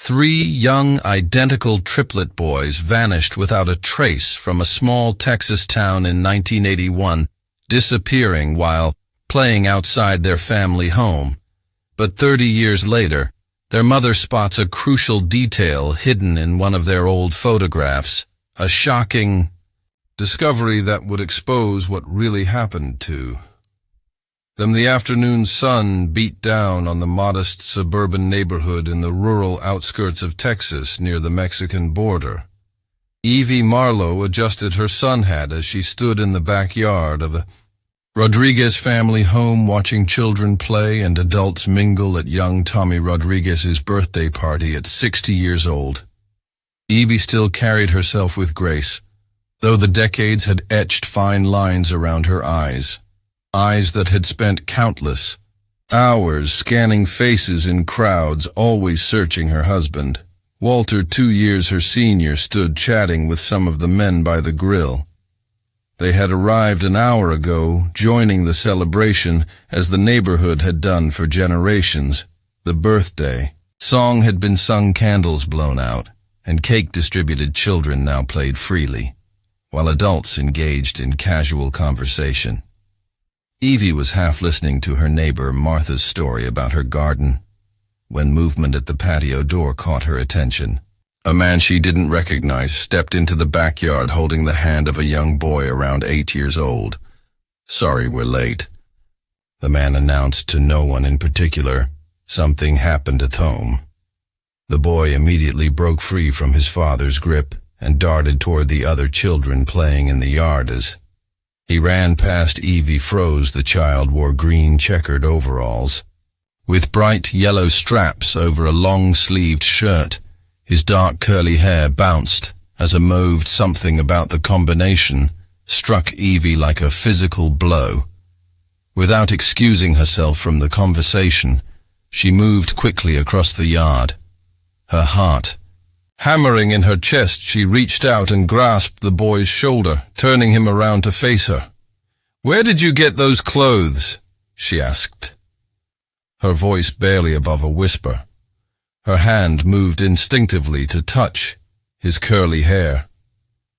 Three young, identical triplet boys vanished without a trace from a small Texas town in 1981, disappearing while playing outside their family home. But 30 years later, their mother spots a crucial detail hidden in one of their old photographs, a shocking discovery that would expose what really happened to them. The afternoon sun beat down on the modest suburban neighborhood in the rural outskirts of Texas near the Mexican border. Evie Marlowe adjusted her sun hat as she stood in the backyard of the Rodriguez family home watching children play and adults mingle at young Tommy Rodriguez's birthday party at 60 years old. Evie still carried herself with grace, though the decades had etched fine lines around her eyes that had spent countless hours scanning faces in crowds, always searching her husband. Walter, 2 years her senior, stood chatting with some of the men by the grill. They had arrived an hour ago, joining the celebration as the neighborhood had done for generations. The birthday song had been sung, candles blown out, and cake distributed. Children now played freely, while adults engaged in casual conversation. Evie was half listening to her neighbor Martha's story about her garden when movement at the patio door caught her attention. A man she didn't recognize stepped into the backyard holding the hand of a young boy around 8 years old. "Sorry we're late," the man announced to no one in particular. "Something happened at home." The boy immediately broke free from his father's grip and darted toward the other children playing in the yard. As he ran past, Evie froze. The child wore green checkered overalls with bright yellow straps over a long-sleeved shirt. His dark curly hair bounced as a moved. Something about the combination struck Evie like a physical blow. Without excusing herself from the conversation, she moved quickly across the yard. Her heart hammering in her chest, she reached out and grasped the boy's shoulder, turning him around to face her. "Where did you get those clothes?" she asked, her voice barely above a whisper. Her hand moved instinctively to touch his curly hair.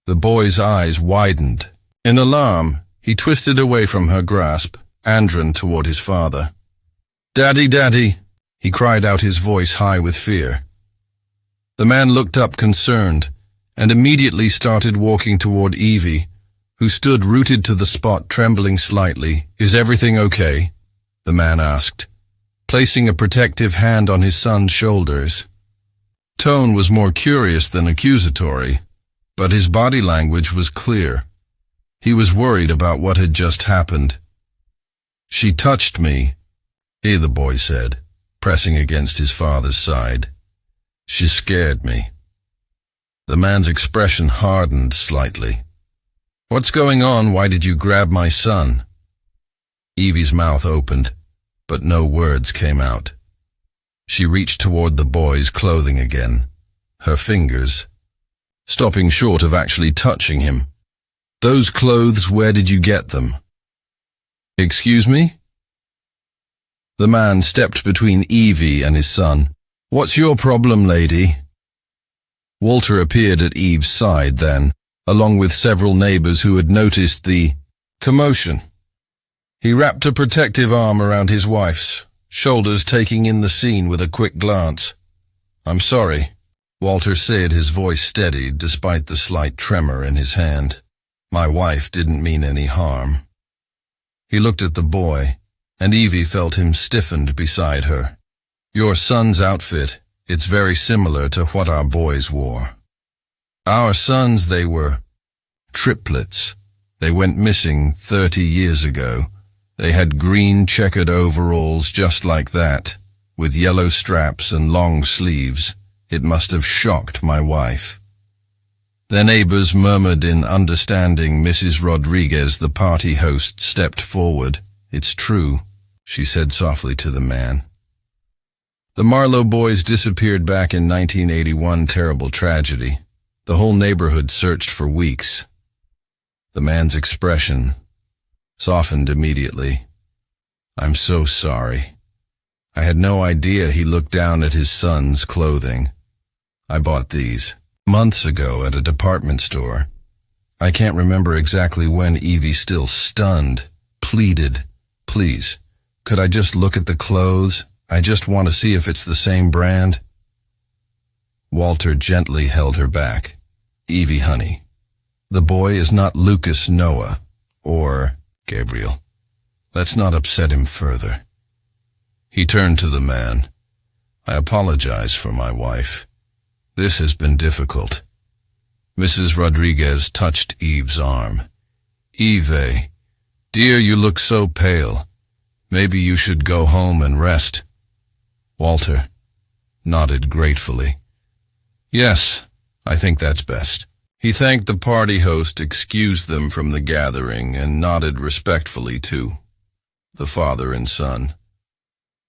The boy's eyes widened. In alarm, he twisted away from her grasp, andron toward his father. "Daddy, Daddy," he cried out, his voice high with fear. The man looked up concerned and immediately started walking toward Evie, who stood rooted to the spot, trembling slightly. "Is everything okay?" the man asked, placing a protective hand on his son's shoulders. Tone was more curious than accusatory, but his body language was clear. He was worried about what had just happened. "She touched me," the boy said, pressing against his father's side. "She scared me." The man's expression hardened slightly. "What's going on? Why did you grab my son?" Evie's mouth opened, but no words came out. She reached toward the boy's clothing again, her fingers stopping short of actually touching him. "Those clothes, where did you get them?" "Excuse me?" The man stepped between Evie and his son. "What's your problem, lady?" Walter appeared at Eve's side then, along with several neighbors who had noticed the commotion. He wrapped a protective arm around his wife's shoulders, taking in the scene with a quick glance. "I'm sorry," Walter said, his voice steady despite the slight tremor in his hand. "My wife didn't mean any harm." He looked at the boy, and Evie felt him stiffened beside her. "Your son's outfit, it's very similar to what our boys wore. Our sons, they were triplets. They went missing 30 years ago. They had green checkered overalls just like that, with yellow straps and long sleeves. It must have shocked my wife." Their neighbors murmured in understanding. Mrs. Rodriguez, the party host, stepped forward. "It's true," she said softly to the man. The Marlowe boys disappeared back in 1981, terrible tragedy. The whole neighborhood searched for weeks. The man's expression softened immediately. "I'm so sorry. I had no idea." He looked down at his son's clothing. I bought these months ago at a department store. I can't remember exactly when. Evie, still stunned, pleaded, "Please, could I just look at the clothes? I just want to see if it's the same brand." Walter gently held her back. "Evie, honey, the boy is not Lucas Noah or Gabriel. Let's not upset him further." He turned to the man. "I apologize for my wife. This has been difficult." Mrs. Rodriguez touched Eve's arm. "Eve, dear, you look so pale. Maybe you should go home and rest." Walter nodded gratefully. "Yes, I think that's best." He thanked the party host, excused them from the gathering, and nodded respectfully to the father and son.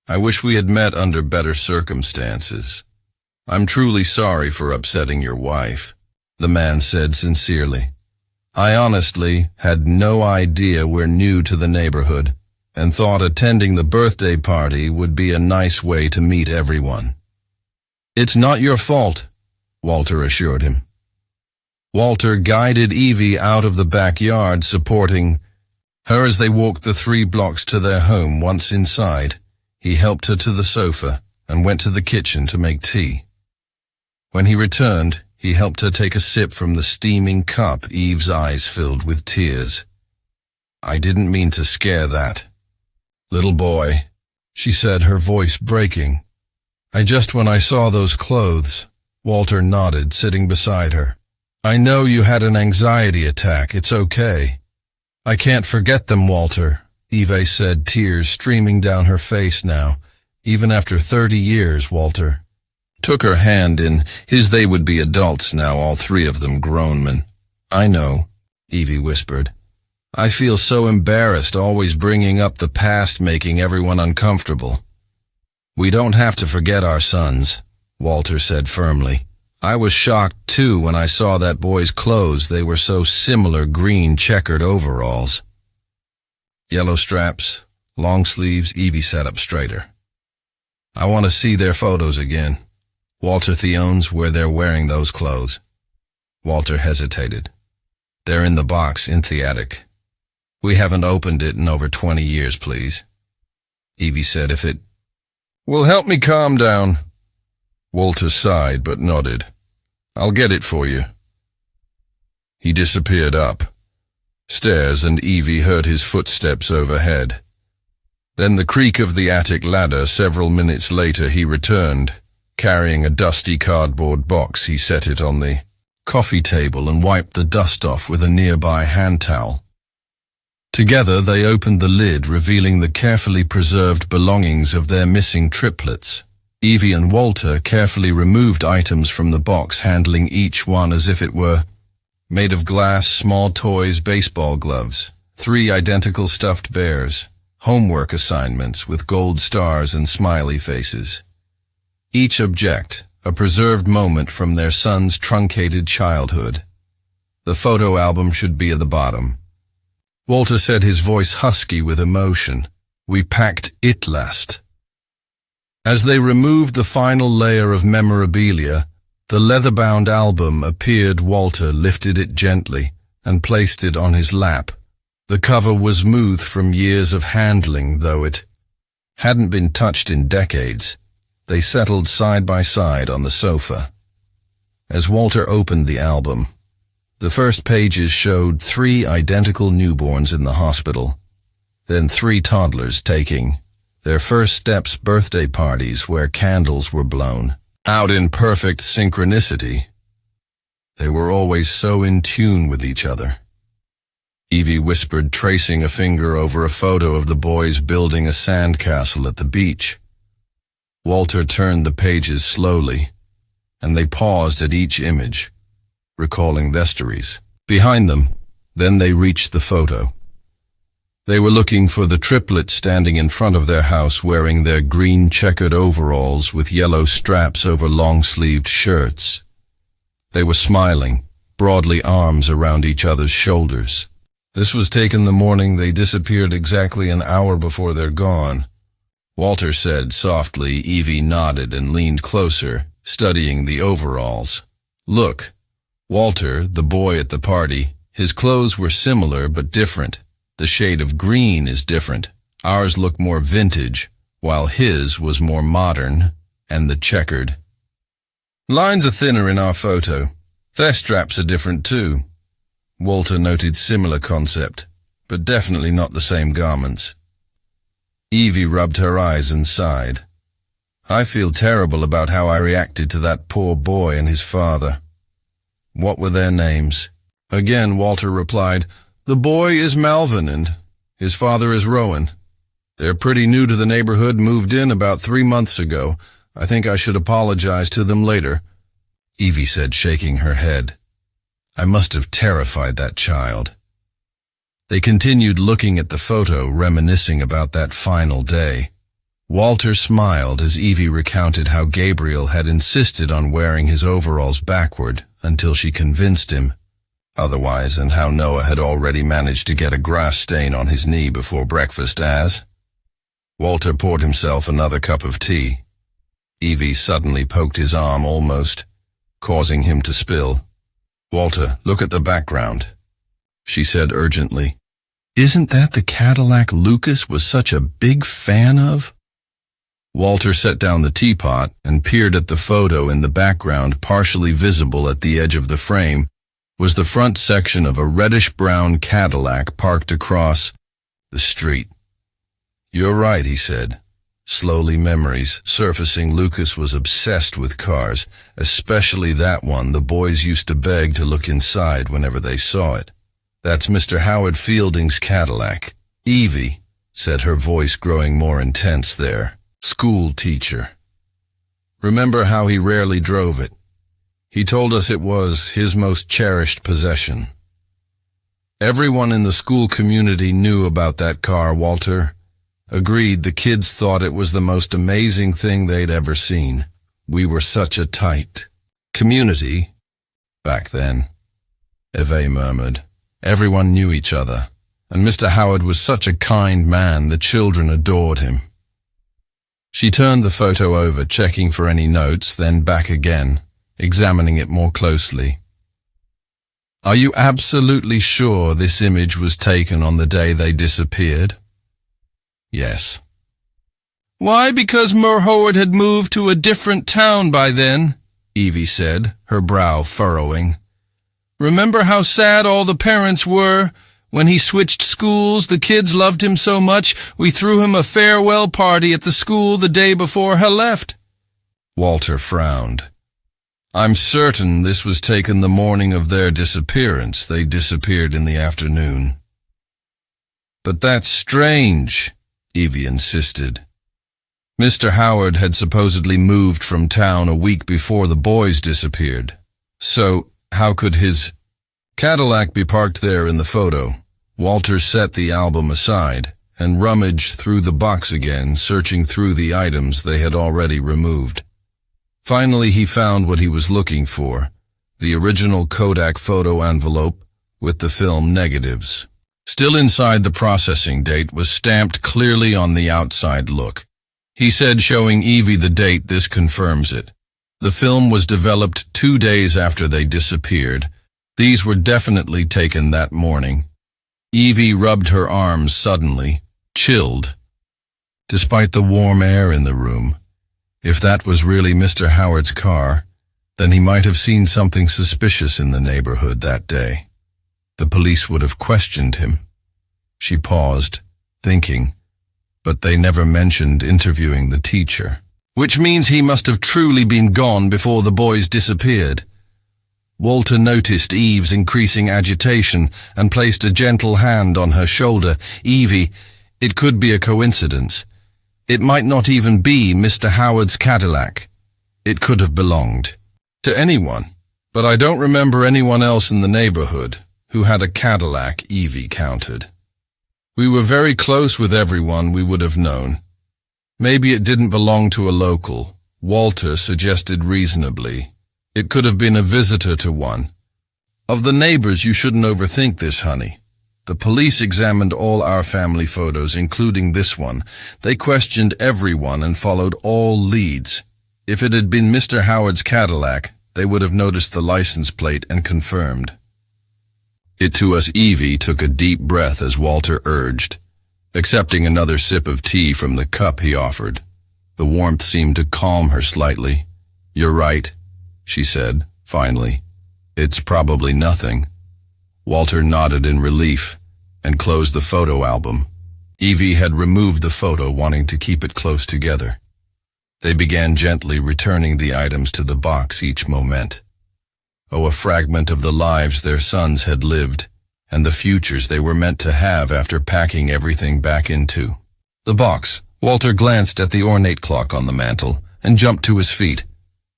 "I wish we had met under better circumstances. I'm truly sorry for upsetting your wife," the man said sincerely. "I honestly had no idea we're new to the neighborhood and thought attending the birthday party would be a nice way to meet everyone." "It's not your fault," Walter assured him. Walter guided Evie out of the backyard, supporting her as they walked the 3 blocks to their home. Once inside, he helped her to the sofa and went to the kitchen to make tea. When he returned, he helped her take a sip from the steaming cup. Eve's eyes filled with tears. "I didn't mean to scare that little boy," she said, her voice breaking. When I saw those clothes." Walter nodded, sitting beside her. "I know you had an anxiety attack. It's okay." "I can't forget them, Walter," Eve said, tears streaming down her face now. "Even after 30 years, Walter took her hand in his. They would be adults now, all 3 of them grown men." "I know," Evie whispered. "I feel so embarrassed always bringing up the past, making everyone uncomfortable." "We don't have to forget our sons," Walter said firmly. "I was shocked too when I saw that boy's clothes. They were so similar, green checkered overalls. Yellow straps, long sleeves." Evie sat up straighter. "I want to see their photos again. Walter Theone's where they're wearing those clothes." Walter hesitated. "They're in the box in the attic. We haven't opened it in over 20 years, please." Evie said, "If it will help me calm down." Walter sighed but nodded. "I'll get it for you." He disappeared up stairs, and Evie heard his footsteps overhead. Then the creak of the attic ladder. Several minutes later he returned, carrying a dusty cardboard box. He set it on the coffee table and wiped the dust off with a nearby hand towel. Together they opened the lid, revealing the carefully preserved belongings of their missing triplets. Evie and Walter carefully removed items from the box, handling each one as if it were made of glass. Small toys, baseball gloves, 3 identical stuffed bears, homework assignments with gold stars and smiley faces. Each object, a preserved moment from their son's truncated childhood. The photo album should be at the bottom. Walter said, his voice husky with emotion. "We packed it last." As they removed the final layer of memorabilia, the leather-bound album appeared. Walter lifted it gently and placed it on his lap. The cover was smooth from years of handling, though it hadn't been touched in decades. They settled side by side on the sofa. As Walter opened the album, the first pages showed 3 identical newborns in the hospital, then 3 toddlers taking their first steps, birthday parties where candles were blown out in perfect synchronicity. They were always so in tune with each other. Evie whispered, tracing a finger over a photo of the boys building a sandcastle at the beach. Walter turned the pages slowly, and they paused at each image, recalling the stories behind them. Then they reached the photo. They were looking for the triplets standing in front of their house, wearing their green checkered overalls with yellow straps over long-sleeved shirts. They were smiling, broadly, arms around each other's shoulders. This was taken the morning they disappeared, exactly an hour before they're gone, Walter said softly. Evie nodded and leaned closer, studying the overalls. Look, Walter, the boy at the party, his clothes were similar but different. The shade of green is different. Ours looked more vintage, while his was more modern and the checkered. Lines are thinner in our photo. Their straps are different too. Walter noted similar concept, but definitely not the same garments. Evie rubbed her eyes and sighed. I feel terrible about how I reacted to that poor boy and his father. What were their names? Again, Walter replied, The boy is Malvin and his father is Rowan. They're pretty new to the neighborhood, moved in about 3 months ago. I think I should apologize to them later, Evie said, shaking her head. I must have terrified that child. They continued looking at the photo, reminiscing about that final day. Walter smiled as Evie recounted how Gabriel had insisted on wearing his overalls backward until she convinced him otherwise, and how Noah had already managed to get a grass stain on his knee before breakfast as Walter poured himself another cup of tea. Evie suddenly poked his arm almost, causing him to spill. Walter, look at the background, she said urgently. Isn't that the Cadillac Lucas was such a big fan of? Walter set down the teapot and peered at the photo. In the background, partially visible at the edge of the frame, was the front section of a reddish-brown Cadillac parked across the street. You're right, he said. Slowly memories surfacing. Lucas was obsessed with cars, especially that one. The boys used to beg to look inside whenever they saw it. That's Mr. Howard Fielding's Cadillac. Evie, said her voice growing more intense there. School teacher. Remember how he rarely drove it? He told us it was his most cherished possession. Everyone in the school community knew about that car, Walter. Agreed, the kids thought it was the most amazing thing they'd ever seen. We were such a tight community back then, Eve murmured. Everyone knew each other, and Mr. Howard was such a kind man, the children adored him. She turned the photo over, checking for any notes, then back again, examining it more closely. Are you absolutely sure this image was taken on the day they disappeared? Yes. Why? Because Mer Howard had moved to a different town by then, Evie said, her brow furrowing. Remember how sad all the parents were? When he switched schools, the kids loved him so much, we threw him a farewell party at the school the day before he left. Walter frowned. I'm certain this was taken the morning of their disappearance. They disappeared in the afternoon. But that's strange, Evie insisted. Mr. Howard had supposedly moved from town a week before the boys disappeared. So, how could his Cadillac be parked there in the photo? Walter set the album aside and rummaged through the box again, searching through the items they had already removed. Finally, he found what he was looking for, the original Kodak photo envelope with the film negatives. Still inside, the processing date was stamped clearly on the outside look. He said, showing Evie the date, this confirms it. The film was developed 2 days after they disappeared. These were definitely taken that morning. Evie rubbed her arms suddenly, chilled. Despite the warm air in the room, if that was really Mr. Howard's car, then he might have seen something suspicious in the neighborhood that day. The police would have questioned him. She paused, thinking, but they never mentioned interviewing the teacher. Which means he must have truly been gone before the boys disappeared. Walter noticed Eve's increasing agitation and placed a gentle hand on her shoulder. Evie, it could be a coincidence. It might not even be Mr. Howard's Cadillac. It could have belonged to anyone, but I don't remember anyone else in the neighborhood who had a Cadillac, Evie countered. We were very close with everyone we would have known. Maybe it didn't belong to a local, Walter suggested reasonably. It could have been a visitor to one. Of the neighbors, you shouldn't overthink this, honey. The police examined all our family photos, including this one. They questioned everyone and followed all leads. If it had been Mr. Howard's Cadillac, they would have noticed the license plate and confirmed. It to us. Evie took a deep breath as Walter urged, accepting another sip of tea from the cup he offered. The warmth seemed to calm her slightly. "You're right," she said, finally. "It's probably nothing." Walter nodded in relief and closed the photo album. Evie had removed the photo, wanting to keep it close together. They began gently returning the items to the box each moment. Oh, a fragment of the lives their sons had lived, and the futures they were meant to have after packing everything back into the box. Walter glanced at the ornate clock on the mantel and jumped to his feet.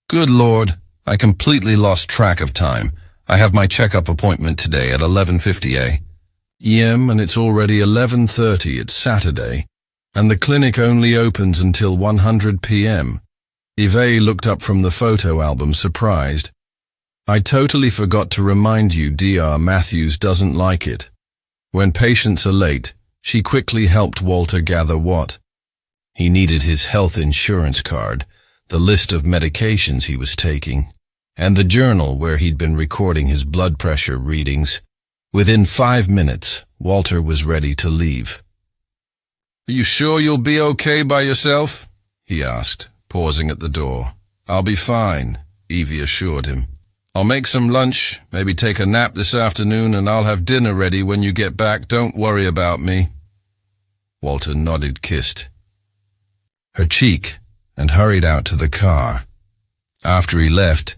"Good Lord, I completely lost track of time. I have my checkup appointment today at 11:50 a.m. and it's already 11:30. It's Saturday, and the clinic only opens until 100 p.m. Yves looked up from the photo album, surprised. "I totally forgot to remind you, Dr. Matthews doesn't like it." When patients are late, she quickly helped Walter gather what he needed: his health insurance card, the list of medications he was taking, and the journal where he'd been recording his blood pressure readings. Within 5 minutes, Walter was ready to leave. "Are you sure you'll be okay by yourself?" he asked, pausing at the door. "I'll be fine," Evie assured him. "I'll make some lunch, maybe take a nap this afternoon, and I'll have dinner ready when you get back. Don't worry about me." Walter nodded, kissed her cheek, and hurried out to the car. After he left,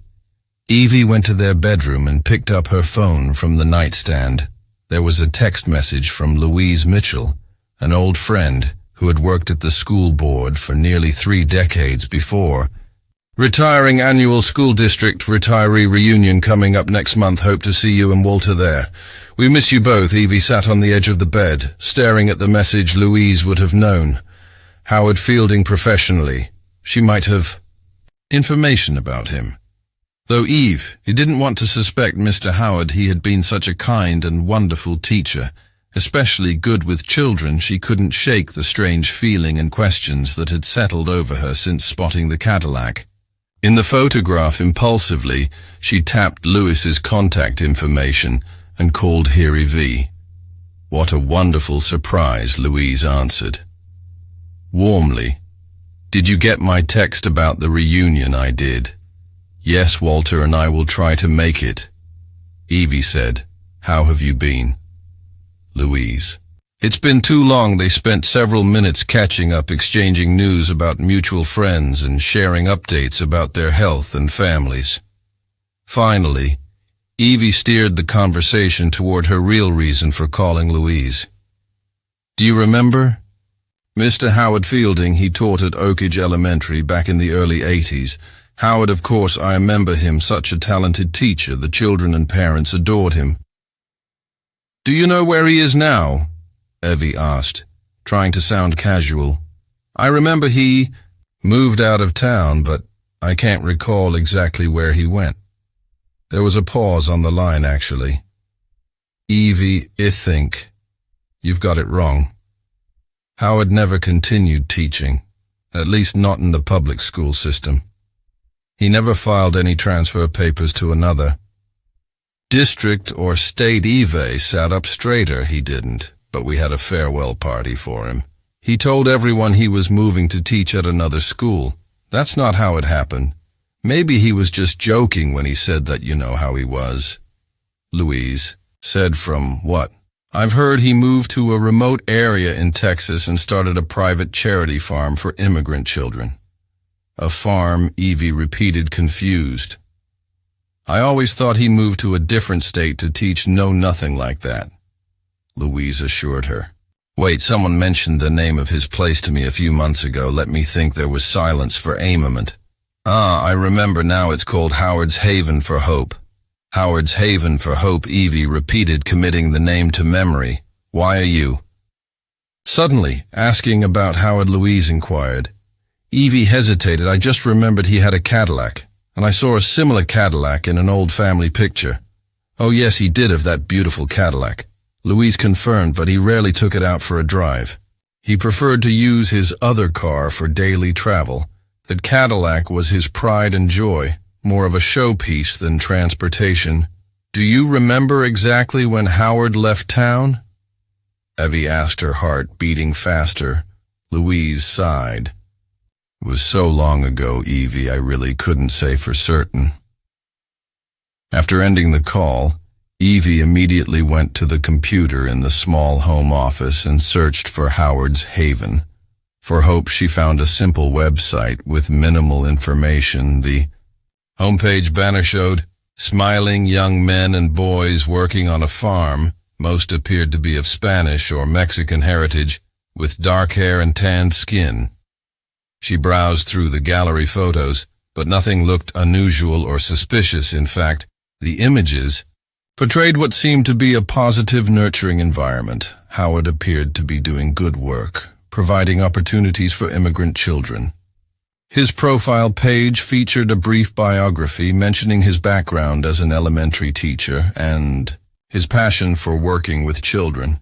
Evie went to their bedroom and picked up her phone from the nightstand. There was a text message from Louise Mitchell, an old friend who had worked at the school board for nearly 3 decades before. "Retiring annual school district retiree reunion coming up next month. Hope to see you and Walter there. We miss you both." Evie sat on the edge of the bed, staring at the message. Louise would have known Howard Fielding professionally. She might have information about him. Though Eve, he didn't want to suspect Mr. Howard. He had been such a kind and wonderful teacher, especially good with children. She couldn't shake the strange feeling and questions that had settled over her since spotting the Cadillac. In the photograph, impulsively, she tapped Lewis's contact information and called Harry V. "What a wonderful surprise," Louise answered warmly. "Did you get my text about the reunion?" "I did." "Yes, Walter and I will try to make it." Evie said, "How have you been?" Louise: "It's been too long." They spent several minutes catching up, exchanging news about mutual friends and sharing updates about their health and families. Finally, Evie steered the conversation toward her real reason for calling Louise. "Do you remember Mr. Howard Fielding? He taught at Oakage Elementary back in the early 80s. Howard, of course, I remember him, such a talented teacher. The children and parents adored him." "Do you know where he is now?" Evie asked, trying to sound casual. "I remember he moved out of town, but I can't recall exactly where he went." There was a pause on the line, actually. "Evie, I think you've got it wrong. Howard never continued teaching, at least not in the public school system. He never filed any transfer papers to another district or state." Eve sat up straighter. "He didn't, but we had a farewell party for him. He told everyone he was moving to teach at another school. That's not how it happened. Maybe he was just joking when he said that. You know how he was." Louise said, "From what?" "I've heard he moved to a remote area in Texas and started a private charity farm for immigrant children." "A farm?" Evie repeated, confused. "I always thought he moved to a different state to teach." "No, nothing like that," Louise assured her. "Wait, someone mentioned the name of his place to me a few months ago. Let me think." There was silence for a moment. "I remember now. It's called Howard's Haven for Hope." "Howard's Haven for Hope," Evie repeated, committing the name to memory. "Why are you suddenly asking about Howard?" Louise inquired. Evie hesitated. "I just remembered he had a Cadillac, and I saw a similar Cadillac in an old family picture." "Oh yes, he did have that beautiful Cadillac," Louise confirmed, "but he rarely took it out for a drive. He preferred to use his other car for daily travel, that Cadillac was his pride and joy, more of a showpiece than transportation. "Do you remember exactly when Howard left town?" Evie asked, her heart beating faster. Louise sighed. "It was so long ago, Evie, I really couldn't say for certain." After ending the call, Evie immediately went to the computer in the small home office and searched for Howard's Haven. For hope, she found a simple website with minimal information. The homepage banner showed smiling young men and boys working on a farm. Most appeared to be of Spanish or Mexican heritage, with dark hair and tanned skin. She browsed through the gallery photos, but nothing looked unusual or suspicious. In fact, the images portrayed what seemed to be a positive, nurturing environment. Howard appeared to be doing good work, providing opportunities for immigrant children. His profile page featured a brief biography mentioning his background as an elementary teacher and his passion for working with children.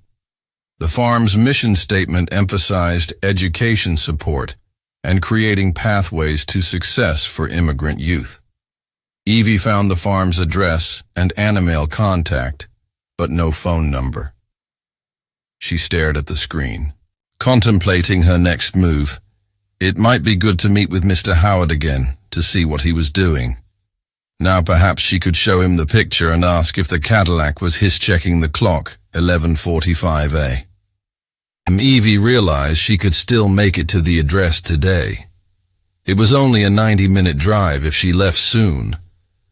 The farm's mission statement emphasized education support and creating pathways to success for immigrant youth. Evie found the farm's address and email contact, but no phone number. She stared at the screen, contemplating her next move. It might be good to meet with Mr. Howard again, to see what he was doing. Now perhaps she could show him the picture and ask if the Cadillac was his. Checking the clock, 11:45 a.m. Evie realized she could still make it to the address today. It was only a 90-minute drive if she left soon.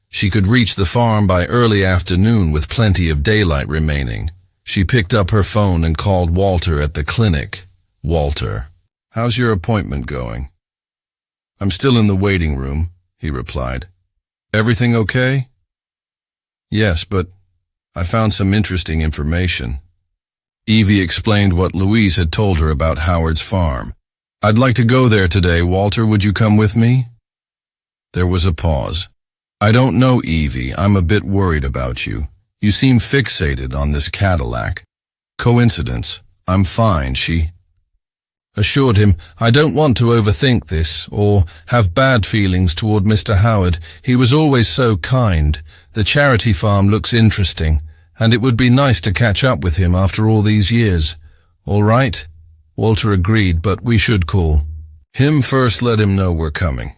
She could reach the farm by early afternoon with plenty of daylight remaining. She picked up her phone and called Walter at the clinic. "Walter, how's your appointment going?" "I'm still in the waiting room," he replied. "Everything okay?" "Yes, but I found some interesting information." Evie explained what Louise had told her about Howard's farm. "I'd like to go there today, Walter. Would you come with me?" There was a pause. "I don't know, Evie. I'm a bit worried about you. You seem fixated on this Cadillac." "Coincidence. I'm fine," she assured him. "I don't want to overthink this or have bad feelings toward Mr. Howard. He was always so kind. The charity farm looks interesting, and it would be nice to catch up with him after all these years." "All right," Walter agreed, "but we should call him first. Let him know we're coming.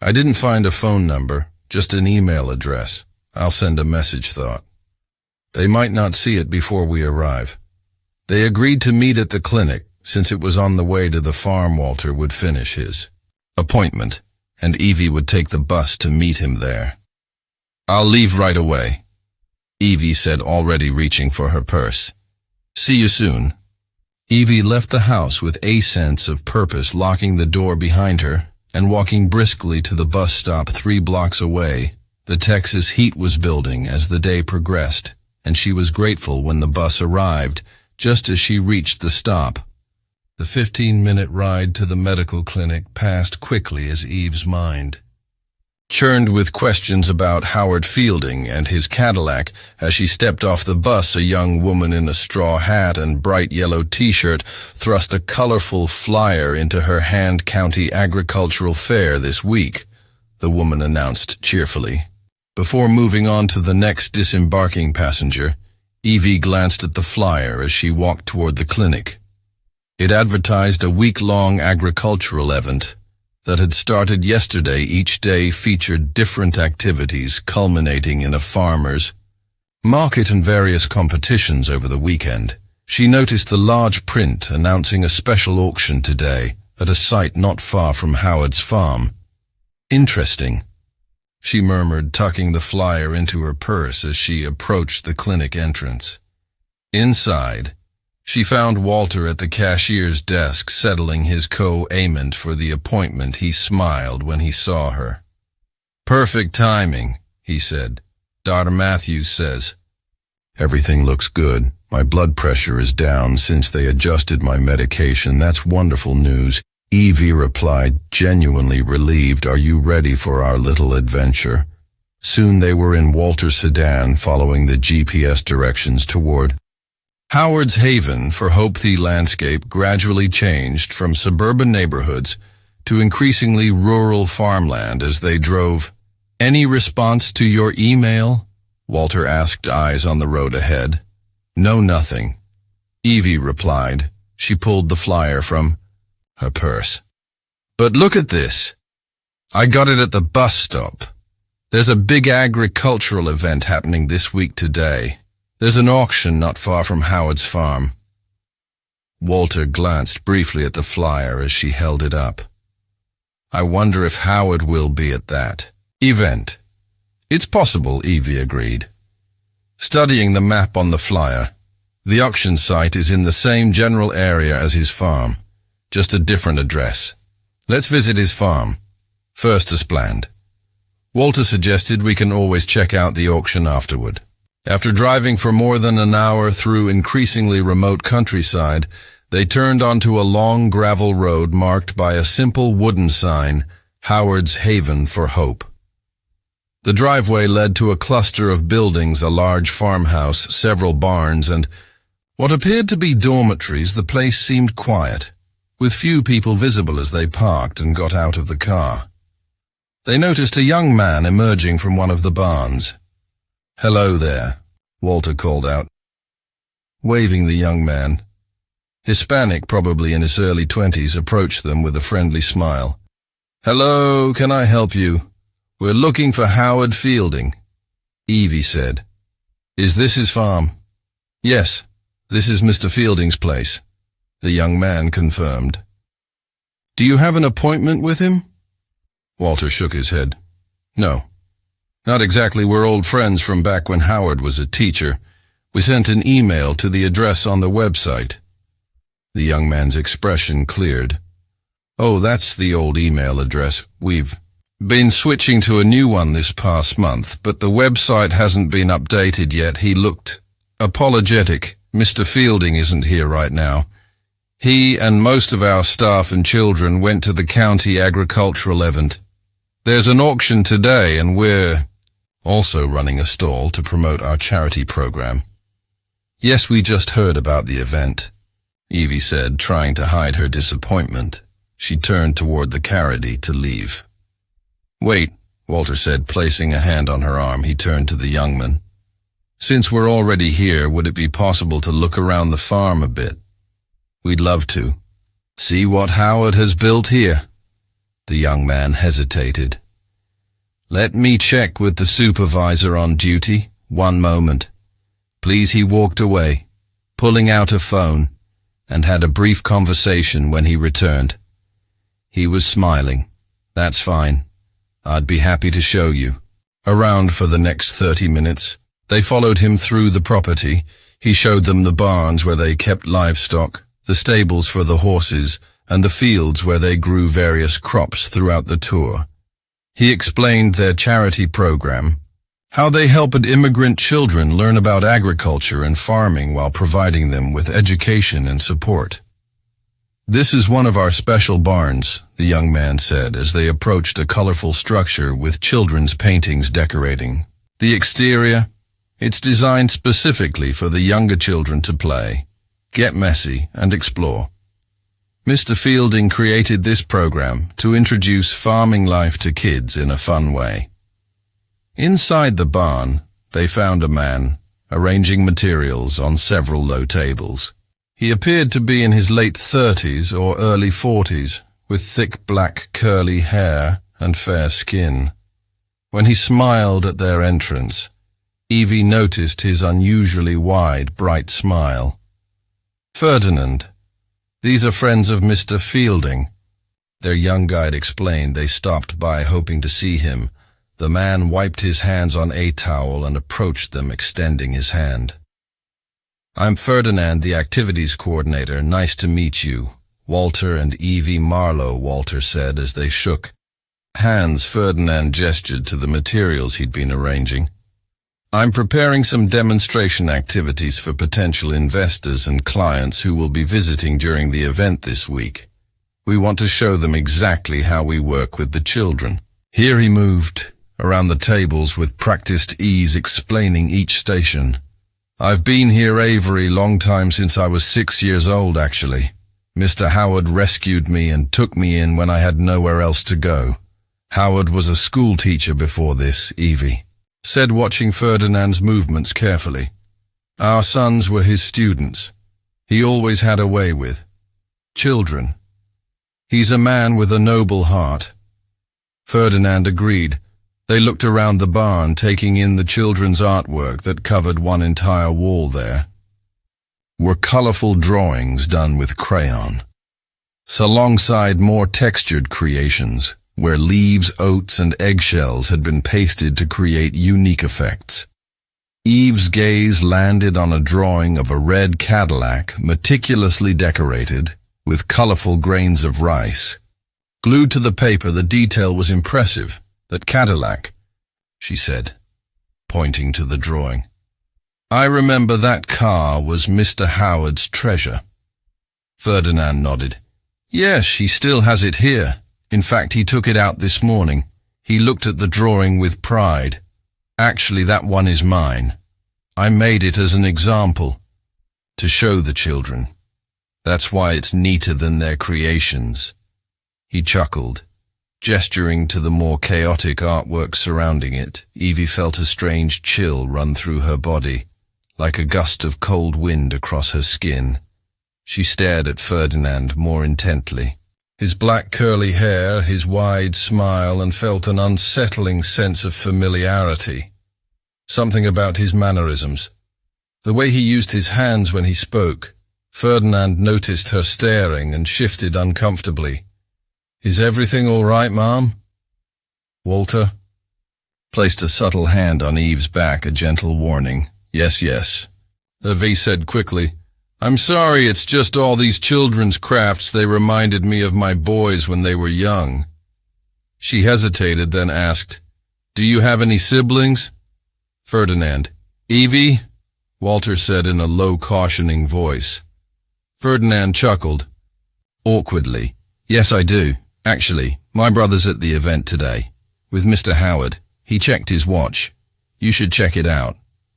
I didn't find a phone number, just an email address. I'll send a message, thought. They might not see it before we arrive." They agreed to meet at the clinic. Since it was on the way to the farm, Walter would finish his appointment, and Evie would take the bus to meet him there. "I'll leave right away," Evie said, already reaching for her purse. "See you soon." Evie left the house with a sense of purpose, locking the door behind her and walking briskly to the bus stop 3 blocks away. The Texas heat was building as the day progressed, and she was grateful when the bus arrived, just as she reached the stop. The 15-minute ride to the medical clinic passed quickly as Eve's mind churned with questions about Howard Fielding and his Cadillac. As she stepped off the bus, a young woman in a straw hat and bright yellow t-shirt thrust a colorful flyer into her hand. "County Agricultural Fair this week," the woman announced cheerfully. Before moving on to the next disembarking passenger, Evie glanced at the flyer as she walked toward the clinic. It advertised a week-long agricultural event that had started yesterday. Each day featured different activities, culminating in a farmer's market and various competitions over the weekend. She noticed the large print announcing a special auction today at a site not far from Howard's farm. "Interesting," she murmured, tucking the flyer into her purse as she approached the clinic entrance. Inside, she found Walter at the cashier's desk, settling his co-payment for the appointment. He smiled when he saw her. "Perfect timing," he said. "Dr. Matthews says everything looks good. My blood pressure is down since they adjusted my medication." "That's wonderful news," Evie replied, genuinely relieved. "Are you ready for our little adventure?" Soon they were in Walter's sedan, following the GPS directions toward Howard's Haven. For Hope, the landscape gradually changed from suburban neighborhoods to increasingly rural farmland as they drove. "Any response to your email?" Walter asked, eyes on the road ahead. "No, nothing." Evie replied. She pulled the flyer from her purse. "But look at this. I got it at the bus stop. There's a big agricultural event happening this week today. There's an auction not far from Howard's farm." Walter glanced briefly at the flyer as she held it up. "I wonder if Howard will be at that event." "It's possible," Evie agreed. Studying the map on the flyer, the auction site is in the same general area as his farm, just a different address. "Let's visit his farm first as planned." Walter suggested we can always check out the auction afterward. After driving for more than an hour through increasingly remote countryside, they turned onto a long gravel road marked by a simple wooden sign, "Howard's Haven for Hope." The driveway led to a cluster of buildings, a large farmhouse, several barns, and what appeared to be dormitories. The place seemed quiet, with few people visible as they parked and got out of the car. They noticed a young man emerging from one of the barns. "Hello there," Walter called out, waving the young man. Hispanic, probably in his early 20s, approached them with a friendly smile. "Hello, can I help you? We're looking for Howard Fielding," Evie said. "Is this his farm?" "Yes, this is Mr. Fielding's place," the young man confirmed. "Do you have an appointment with him?" Walter shook his head. "No, not exactly. We're old friends from back when Howard was a teacher. We sent an email to the address on the website." The young man's expression cleared. "Oh, that's the old email address. We've been switching to a new one this past month, but the website hasn't been updated yet." He looked apologetic. "Mr. Fielding isn't here right now. He and most of our staff and children went to the county agricultural event. There's an auction today, and we're also running a stall to promote our charity program." "Yes, we just heard about the event," Evie said, trying to hide her disappointment. She turned toward the carriage to leave. "Wait," Walter said, placing a hand on her arm. He turned to the young man. "Since we're already here, would it be possible to look around the farm a bit?" "We'd love to. See what Howard has built here." The young man hesitated. "Let me check with the supervisor on duty. One moment." Please, he walked away, pulling out a phone, and had a brief conversation when he returned. He was smiling. "That's fine. I'd be happy to show you." Around for the next 30 minutes, they followed him through the property. He showed them the barns where they kept livestock, the stables for the horses, and the fields where they grew various crops throughout the tour. He explained their charity program, how they helped immigrant children learn about agriculture and farming while providing them with education and support. "This is one of our special barns," the young man said as they approached a colorful structure with children's paintings decorating the exterior. "It's designed specifically for the younger children to play, get messy, and explore. Mr. Fielding created this program to introduce farming life to kids in a fun way." Inside the barn, they found a man arranging materials on several low tables. He appeared to be in his late 30s or early 40s, with thick black curly hair and fair skin. When he smiled at their entrance, Evie noticed his unusually wide, bright smile. "Ferdinand, these are friends of Mr. Fielding," their young guide explained. They stopped by hoping to see him. The man wiped his hands on a towel and approached them, extending his hand. "I'm Ferdinand, the activities coordinator. Nice to meet you, Walter and Evie Marlowe," Walter said as they shook hands. Ferdinand gestured to the materials he'd been arranging. "I'm preparing some demonstration activities for potential investors and clients who will be visiting during the event this week. We want to show them exactly how we work with the children." Here he moved around the tables with practiced ease, explaining each station. "I've been here, Avery, long time since I was 6 years old, actually. Mr. Howard rescued me and took me in when I had nowhere else to go. Howard was a school teacher before this, Evie said, watching Ferdinand's movements carefully. Our sons were his students. He always had a way with children. He's a man with a noble heart. Ferdinand agreed. They looked around the barn, taking in the children's artwork that covered one entire wall there. Were colorful drawings done with crayon. Alongside more textured creations, where leaves, oats, and eggshells had been pasted to create unique effects. Eve's gaze landed on a drawing of a red Cadillac meticulously decorated with colorful grains of rice. Glued to the paper, the detail was impressive. That Cadillac, she said, pointing to the drawing. I remember that car was Mr. Howard's treasure. Ferdinand nodded. Yes, he still has it here. In fact, he took it out this morning. He looked at the drawing with pride. Actually, that one is mine. I made it as an example, to show the children. That's why it's neater than their creations. He chuckled. Gesturing to the more chaotic artwork surrounding it, Evie felt a strange chill run through her body, like a gust of cold wind across her skin. She stared at Ferdinand more intently. His black curly hair, his wide smile, and felt an unsettling sense of familiarity. Something about his mannerisms. The way he used his hands when he spoke. Ferdinand noticed her staring and shifted uncomfortably. Is everything all right, Mom? Walter placed a subtle hand on Eve's back, a gentle warning. Yes, yes. Evie said quickly, I'm sorry, it's just all these children's crafts. They reminded me of my boys when they were young. She hesitated, then asked, Do you have any siblings? Ferdinand. Evie? Walter said in a low, cautioning voice. Ferdinand chuckled. Awkwardly. Yes, I do. Actually, my brother's at the event today. With Mr. Howard. He checked his watch. You should check it out.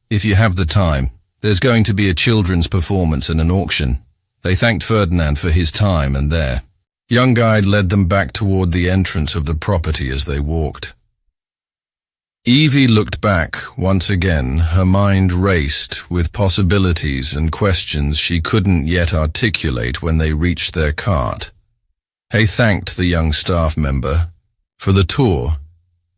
If you have the time. There's going to be a children's performance and an auction. They thanked Ferdinand for his time, and their young guide led them back toward the entrance of the property as they walked. Evie looked back once again. Her mind raced with possibilities and questions she couldn't yet articulate when they reached their cart. Hay thanked the young staff member for the tour.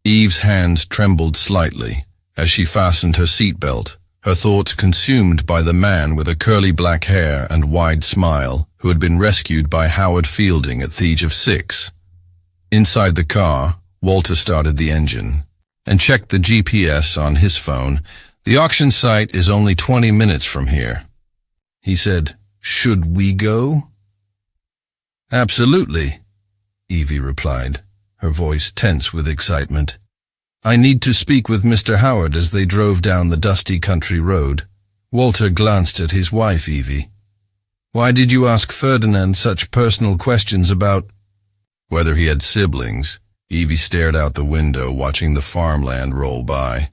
Eve's hands trembled slightly as she fastened her seatbelt, her thoughts consumed by the man with a curly black hair and wide smile who had been rescued by Howard Fielding at the age of 6. Inside the car, Walter started the engine and checked the GPS on his phone. The auction site is only 20 minutes from here. He said, Should we go? Absolutely, Evie replied, her voice tense with excitement. I need to speak with Mr. Howard as they drove down the dusty country road. Walter glanced at his wife, Evie. Why did you ask Ferdinand such personal questions about whether he had siblings? Evie stared out the window, watching the farmland roll by.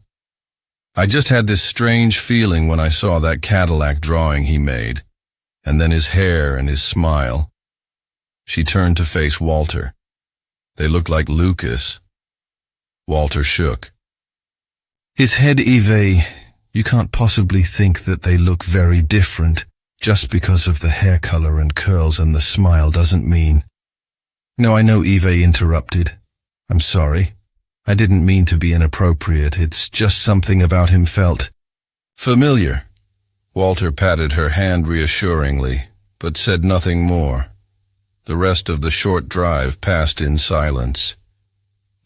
I just had this strange feeling when I saw that Cadillac drawing he made, and then his hair and his smile. She turned to face Walter. They looked like Lucas. Walter shook his head. Evie, you can't possibly think that they look very different. Just because of the hair color and curls and the smile doesn't mean. No, I know, Evie interrupted. I'm sorry. I didn't mean to be inappropriate. It's just something about him felt familiar. Walter patted her hand reassuringly, but said nothing more. The rest of the short drive passed in silence.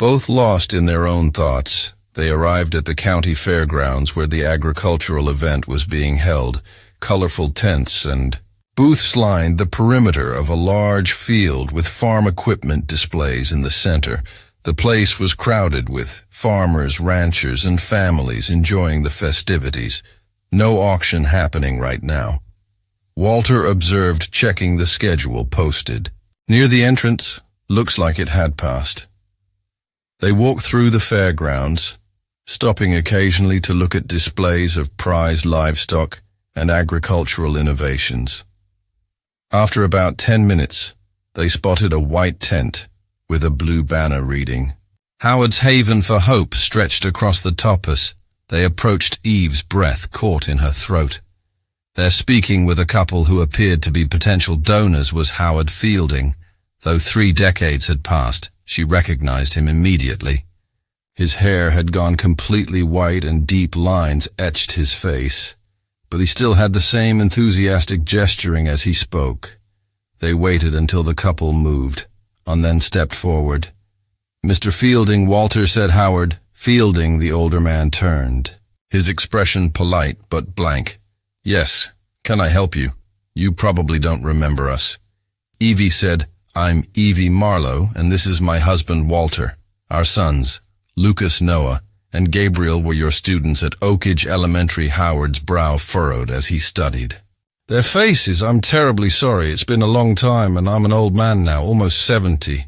Both lost in their own thoughts, they arrived at the county fairgrounds where the agricultural event was being held. Colorful tents and booths lined the perimeter of a large field with farm equipment displays in the center. The place was crowded with farmers, ranchers, and families enjoying the festivities. No auction happening right now. Walter observed, checking the schedule posted. Near the entrance, looks like it had passed. They walked through the fairgrounds, stopping occasionally to look at displays of prized livestock and agricultural innovations. After about 10 minutes, they spotted a white tent with a blue banner reading, "Howard's Haven for Hope," stretched across the top as they approached. Eve's breath caught in her throat. There, speaking with a couple who appeared to be potential donors, was Howard Fielding. Though 3 decades had passed, she recognized him immediately. His hair had gone completely white and deep lines etched his face, but he still had the same enthusiastic gesturing as he spoke. They waited until the couple moved, and then stepped forward. "Mr. Fielding," Walter said. Howard Fielding, the older man, turned, his expression polite but blank. "Yes, can I help you? You probably don't remember us." Evie said, "I'm Evie Marlowe, and this is my husband Walter. Our sons, Lucas, Noah, and Gabriel, were your students at Oak Ridge Elementary." Howard's brow furrowed as he studied their faces. "I'm terribly sorry. It's been a long time, and I'm an old man now, almost 70.